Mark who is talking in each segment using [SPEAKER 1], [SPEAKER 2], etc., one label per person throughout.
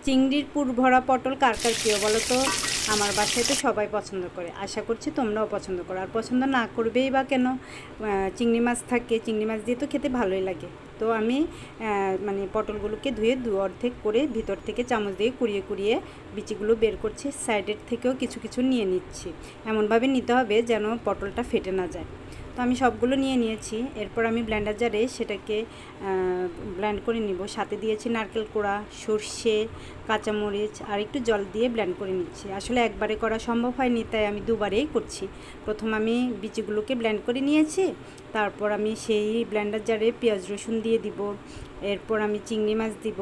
[SPEAKER 1] চিংড়ির পুর ভরা পটল কার কার প্রিয় বলো তো? আমার বাসায় তো সবাই পছন্দ করে, আশা করছি তোমরাও পছন্দ করো। আর পছন্দ না করবেই বা কেন? চিংড়ি মাছ থাকে, চিংড়ি মাছ দিয়ে তো খেতে ভালোই লাগে। তো আমি মানে পটলগুলোকে ধুয়ে অর্ধেক করে ভিতর থেকে চামচ দিয়ে কুড়িয়ে কুড়িয়ে বিচিগুলো বের করছি। সাইডের থেকেও কিছু কিছু নিয়ে নিচ্ছি। এমনভাবে নিতে হবে যেন পটলটা ফেটে না যায়। তো আমি সবগুলো নিয়ে নিয়েছি। এরপর আমি ব্লেন্ডার জারে সেটাকে ব্লেন্ড করে নিব। সাথে দিয়েছি নারকেল কোড়া, সর্ষে, কাঁচামরিচ আর একটু জল দিয়ে ব্লেন্ড করে নিচ্ছি। আসলে একবারে করা সম্ভব হয়নি, তাই আমি দুবারেই করছি। প্রথম আমি বিচিগুলোকে ব্লেন্ড করে নিয়েছি, তারপর আমি সেই ব্লেন্ডার জারে পেঁয়াজ রসুন দিয়ে দিব। এরপর আমি চিংড়ি মাছ দিব,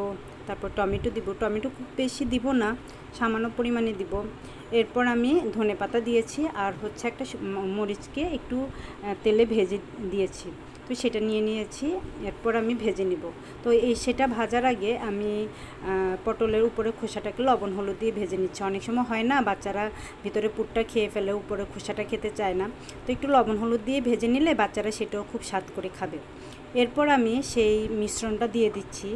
[SPEAKER 1] তারপর টমেটো দিব। টমেটো খুব বেশি দিব না, সামান্য পরিমাণে দিব। এরপর আমি ধনেপাতা দিয়েছি আর হচ্ছে একটা মরিচকে একটু তেলে ভেজে দিয়েছি। তো সেটা নিয়ে নিয়েছি, এরপর আমি ভেজে নিব। তো সেটা ভাজার আগে আমি পটলের উপরে খোসাটাকে লবণ হলুদ দিয়ে ভেজে নিচ্ছি। অনেক সময় হয় না, বাচ্চারা ভিতরে পুরটা খেয়ে ফেলে, উপরে খোসাটা খেতে চায় না। তো একটু লবণ হলুদ দিয়ে ভেজে নিলে বাচ্চারা সেটাও খুব স্বাদ করে খাবে। এরপর আমি সেই মিশ্রণটা দিয়ে দিচ্ছি।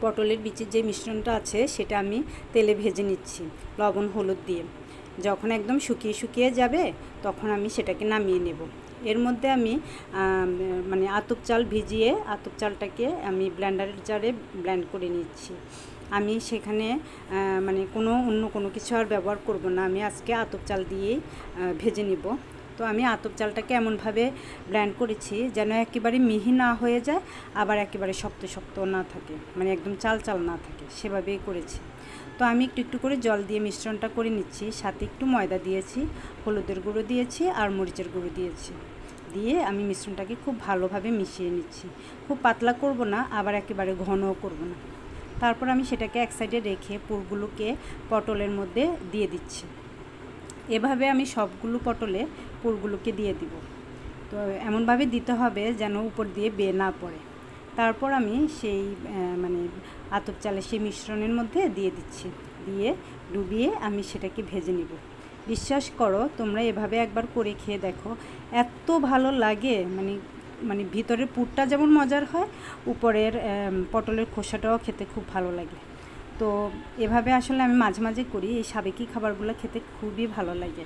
[SPEAKER 1] পটলের বিচির যে মিশ্রণটা আছে সেটা আমি তেলে ভেজে নিচ্ছি লবণ হলুদ দিয়ে। যখন একদম শুকিয়ে শুকিয়ে যাবে তখন আমি সেটাকে নামিয়ে নেব। এর মধ্যে আমি মানে আতপ চাল ভিজিয়ে আতপ চালটাকে আমি ব্লেন্ডারের জারে ব্লেন্ড করে নিচ্ছি। আমি সেখানে মানে অন্য কোনো কিছু আর ব্যবহার করব না। আমি আজকে আতপ চাল দিয়েই ভেজে নিব। তো আমি আতপ চালটাকে এমনভাবে ব্লেন্ড করেছি যেন একেবারে মিহি না হয়ে যায়, আবার একেবারে শক্ত শক্ত না থাকে, মানে একদম চাল চাল না থাকে, সেভাবেই করেছি। তো আমি একটু একটু করে জল দিয়ে মিশ্রণটা করে নিচ্ছি। সাথে একটু ময়দা দিয়েছি, হলুদের গুঁড়ো দিয়েছি আর মরিচের গুঁড়ো দিয়েছি। দিয়ে আমি মিশ্রণটাকে খুব ভালোভাবে মিশিয়ে নিচ্ছি। খুব পাতলা করব না, আবার একেবারে ঘনও করব না। তারপর আমি সেটাকে এক সাইডে রেখে পুরগুলোকে পটলের মধ্যে দিয়ে দিচ্ছি। এভাবে আমি সবগুলো পটলে পুরগুলোকে দিয়ে দিব। তো এমনভাবে দিতে হবে যেন উপর দিয়ে বেয়ে না পড়ে। তারপর আমি সেই মানে আতপ চালের সেই মিশ্রণের মধ্যে দিয়ে দিচ্ছি। দিয়ে ডুবিয়ে আমি সেটাকে ভেজে নিব। বিশ্বাস করো, তোমরা এভাবে একবার করে খেয়ে দেখো, এত ভালো লাগে। মানে ভিতরের পুরটা যেমন মজার হয়, উপরের পটলের খোসাটাও খেতে খুব ভালো লাগে। তো এভাবে আসলে আমি মাঝে মাঝে করি। এই সাবেকি খাবারগুলো খেতে খুবই ভালো লাগে।